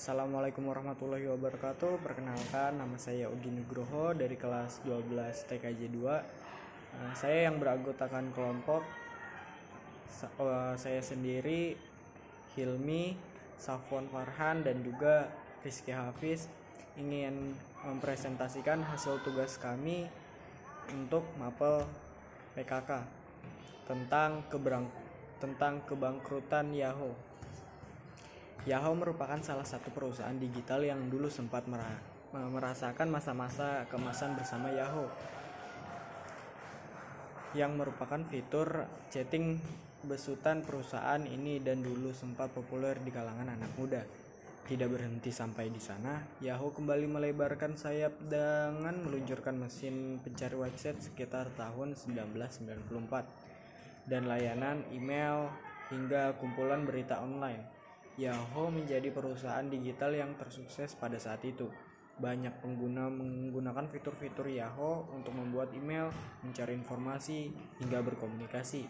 Assalamualaikum warahmatullahi wabarakatuh. Perkenalkan, nama saya Ugi Nugroho dari kelas 12 TKJ 2. Saya yang beranggotakan kelompok saya sendiri, Hilmi, Safwan Farhan, dan juga Rizky Hafiz ingin mempresentasikan hasil tugas kami untuk mapel PKK tentang kebangkrutan Yahoo. Yahoo merupakan salah satu perusahaan digital yang dulu sempat merasakan masa-masa keemasan bersama Yahoo, yang merupakan fitur chatting besutan perusahaan ini dan dulu sempat populer di kalangan anak muda. Tidak berhenti sampai di sana, Yahoo kembali melebarkan sayap dengan meluncurkan mesin pencari website sekitar tahun 1994 dan layanan email hingga kumpulan berita online. Yahoo menjadi perusahaan digital yang tersukses pada saat itu. Banyak pengguna menggunakan fitur-fitur Yahoo untuk membuat email, mencari informasi, hingga berkomunikasi.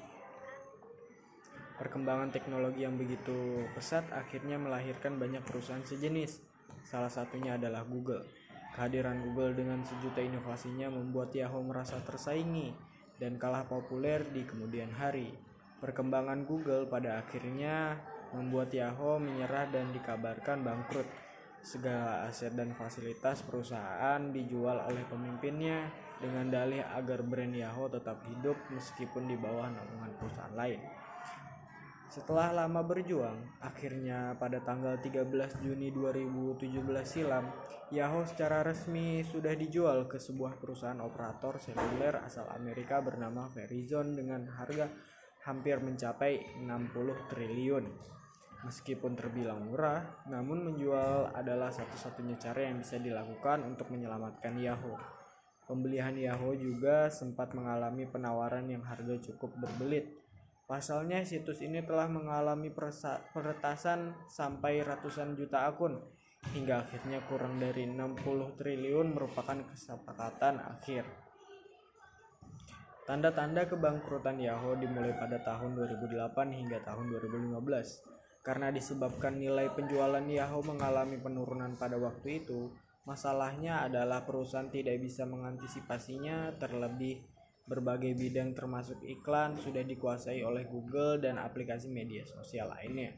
Perkembangan teknologi yang begitu pesat akhirnya melahirkan banyak perusahaan sejenis. Salah satunya adalah Google. Kehadiran Google dengan sejuta inovasinya membuat Yahoo merasa tersaingi dan kalah populer di kemudian hari. Perkembangan Google pada akhirnya membuat Yahoo menyerah dan dikabarkan bangkrut. Segala aset dan fasilitas perusahaan dijual oleh pemimpinnya dengan dalih agar brand Yahoo tetap hidup meskipun di bawah naungan perusahaan lain. Setelah lama berjuang, akhirnya pada tanggal 13 Juni 2017 silam, Yahoo secara resmi sudah dijual ke sebuah perusahaan operator seluler asal Amerika bernama Verizon dengan harga hampir mencapai 60 triliun. Meskipun terbilang murah, namun menjual adalah satu-satunya cara yang bisa dilakukan untuk menyelamatkan Yahoo. Pembelian Yahoo juga sempat mengalami penawaran yang harga cukup berbelit. Pasalnya, situs ini telah mengalami peretasan sampai ratusan juta akun, hingga akhirnya kurang dari 60 triliun merupakan kesepakatan akhir. Tanda-tanda kebangkrutan Yahoo dimulai pada tahun 2008 hingga tahun 2015. Karena disebabkan nilai penjualan Yahoo mengalami penurunan pada waktu itu, masalahnya adalah perusahaan tidak bisa mengantisipasinya, terlebih berbagai bidang termasuk iklan sudah dikuasai oleh Google dan aplikasi media sosial lainnya.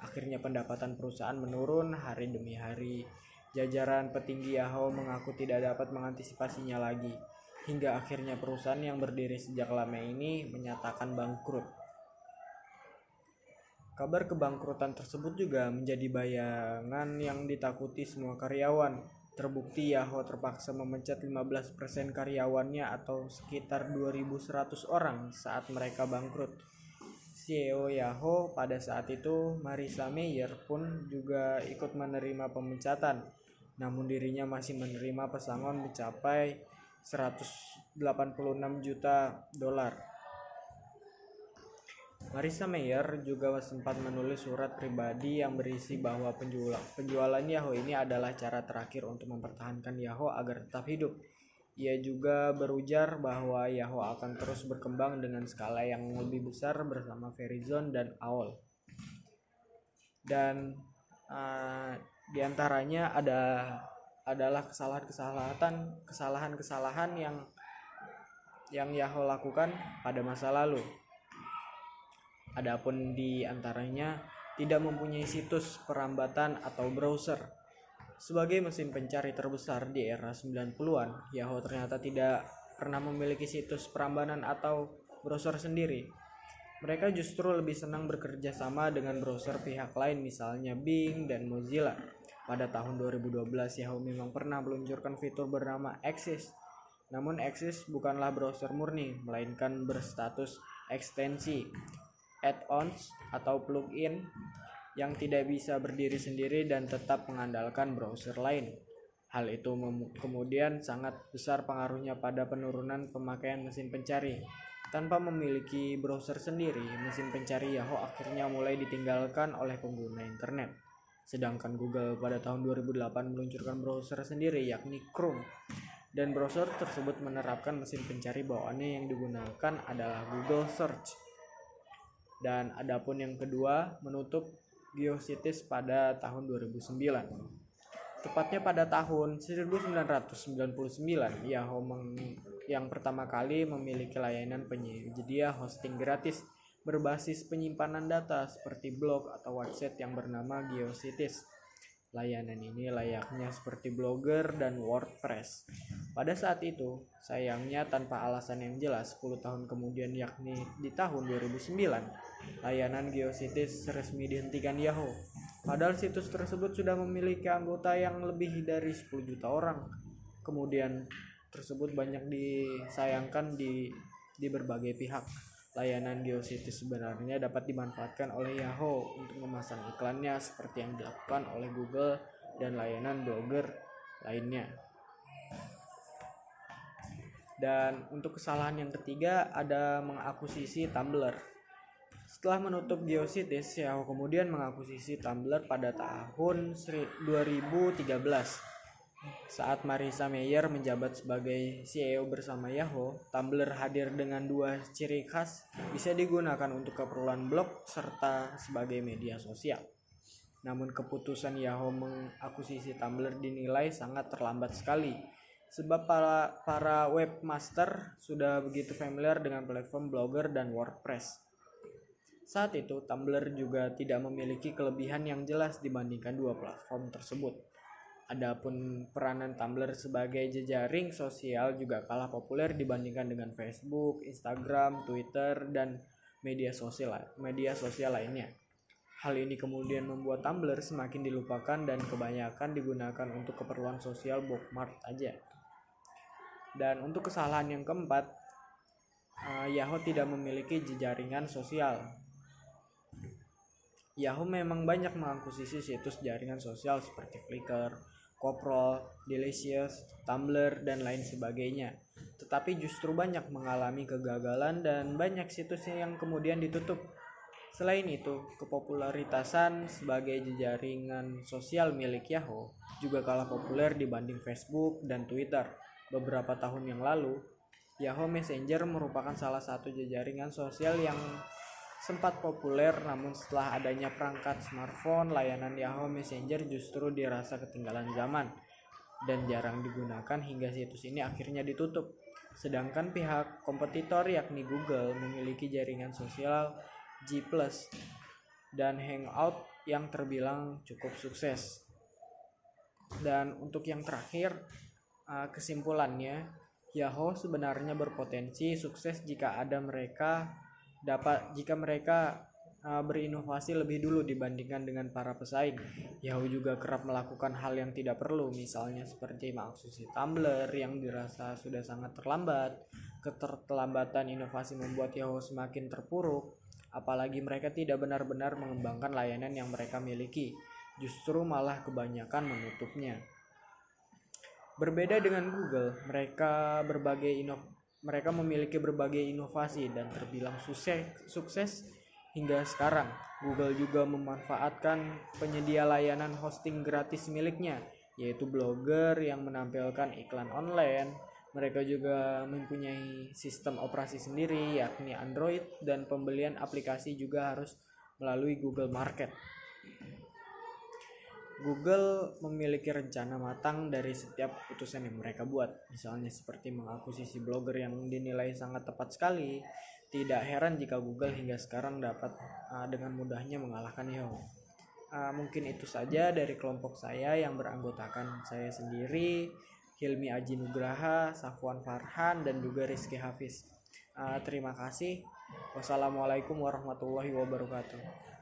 Akhirnya pendapatan perusahaan menurun hari demi hari. Jajaran petinggi Yahoo mengaku tidak dapat mengantisipasinya lagi, hingga akhirnya perusahaan yang berdiri sejak lama ini menyatakan bangkrut. Kabar kebangkrutan tersebut juga menjadi bayangan yang ditakuti semua karyawan. Terbukti Yahoo terpaksa memecat 15% karyawannya atau sekitar 2.100 orang saat mereka bangkrut. CEO Yahoo pada saat itu, Marissa Mayer, pun juga ikut menerima pemecatan. Namun dirinya masih menerima pesangon mencapai 186 juta dolar. Marissa Mayer juga sempat menulis surat pribadi yang berisi bahwa penjualan Yahoo ini adalah cara terakhir untuk mempertahankan Yahoo agar tetap hidup. Ia juga berujar bahwa Yahoo akan terus berkembang dengan skala yang lebih besar bersama Verizon dan AOL. Dan diantaranya adalah kesalahan-kesalahan yang Yahoo lakukan pada masa lalu. Adapun di antaranya tidak mempunyai situs perambatan atau browser. Sebagai mesin pencari terbesar di era 90-an, Yahoo ternyata tidak pernah memiliki situs perambatan atau browser sendiri. Mereka justru lebih senang bekerja sama dengan browser pihak lain, misalnya Bing dan Mozilla. Pada tahun 2012, Yahoo memang pernah meluncurkan fitur bernama Axis. Namun Axis bukanlah browser murni, melainkan berstatus ekstensi, add-ons atau plugin yang tidak bisa berdiri sendiri dan tetap mengandalkan browser lain. Hal itu kemudian sangat besar pengaruhnya pada penurunan pemakaian mesin pencari. Tanpa memiliki browser sendiri, mesin pencari Yahoo akhirnya mulai ditinggalkan oleh pengguna internet. Sedangkan Google pada tahun 2008 meluncurkan browser sendiri yakni Chrome. Dan browser tersebut menerapkan mesin pencari bawaannya yang digunakan adalah Google Search. Dan adapun yang kedua, menutup Geocities pada tahun 2009. Tepatnya pada tahun 1999, Yahoo yang pertama kali memiliki layanan penyedia hosting gratis berbasis penyimpanan data seperti blog atau website yang bernama Geocities. Layanan ini layaknya seperti Blogger dan WordPress. Pada saat itu, sayangnya tanpa alasan yang jelas, 10 tahun kemudian yakni di tahun 2009, layanan Geocities resmi dihentikan Yahoo. Padahal situs tersebut sudah memiliki anggota yang lebih dari 10 juta orang. Kemudian tersebut banyak disayangkan di berbagai pihak. Layanan Geocities sebenarnya dapat dimanfaatkan oleh Yahoo untuk memasang iklannya seperti yang dilakukan oleh Google dan layanan blogger lainnya. Dan untuk kesalahan yang ketiga ada mengakuisisi Tumblr. Setelah menutup Geocities, Yahoo kemudian mengakuisisi Tumblr pada tahun 2013. Saat Marissa Mayer menjabat sebagai CEO bersama Yahoo, Tumblr hadir dengan dua ciri khas: bisa digunakan untuk keperluan blog serta sebagai media sosial. Namun keputusan Yahoo mengakuisisi Tumblr dinilai sangat terlambat sekali, sebab para webmaster sudah begitu familiar dengan platform Blogger dan WordPress. Saat itu, Tumblr juga tidak memiliki kelebihan yang jelas dibandingkan dua platform tersebut. Adapun peranan Tumblr sebagai jejaring sosial juga kalah populer dibandingkan dengan Facebook, Instagram, Twitter, dan media sosial lainnya. Hal ini kemudian membuat Tumblr semakin dilupakan dan kebanyakan digunakan untuk keperluan sosial bookmark aja. Dan untuk kesalahan yang keempat, Yahoo tidak memiliki jejaringan sosial. Yahoo memang banyak mengakuisisi situs jaringan sosial seperti Flickr, Koprol, Delicious, Tumblr, dan lain sebagainya. Tetapi justru banyak mengalami kegagalan dan banyak situs yang kemudian ditutup. Selain itu, kepopularitasan sebagai jejaringan sosial milik Yahoo juga kalah populer dibanding Facebook dan Twitter. Beberapa tahun yang lalu, Yahoo Messenger merupakan salah satu jejaringan sosial yang sempat populer, namun setelah adanya perangkat smartphone, layanan Yahoo Messenger justru dirasa ketinggalan zaman dan jarang digunakan hingga situs ini akhirnya ditutup. Sedangkan pihak kompetitor yakni Google memiliki jaringan sosial G+ dan Hangout yang terbilang cukup sukses. Dan untuk yang terakhir, kesimpulannya, Yahoo sebenarnya berpotensi sukses jika mereka berinovasi lebih dulu dibandingkan dengan para pesaing. Yahoo juga kerap melakukan hal yang tidak perlu, misalnya seperti mengakuisisi Tumblr yang dirasa sudah sangat terlambat. Keterlambatan inovasi membuat Yahoo semakin terpuruk, apalagi mereka tidak benar-benar mengembangkan layanan yang mereka miliki, justru malah kebanyakan menutupnya. Berbeda dengan Google, mereka memiliki berbagai inovasi dan terbilang sukses hingga sekarang. Google juga memanfaatkan penyedia layanan hosting gratis miliknya, yaitu Blogger yang menampilkan iklan online. Mereka juga mempunyai sistem operasi sendiri, yakni Android, dan pembelian aplikasi juga harus melalui Google Market. Google memiliki rencana matang dari setiap keputusan yang mereka buat, misalnya seperti mengakuisisi Blogger yang dinilai sangat tepat sekali. Tidak heran jika Google hingga sekarang dapat dengan mudahnya mengalahkan Yahoo. Mungkin itu saja dari kelompok saya yang beranggotakan saya sendiri, Hilmi Aji Nugraha, Safwan Farhan, dan juga Rizky Hafiz. Terima kasih. Wassalamualaikum warahmatullahi wabarakatuh.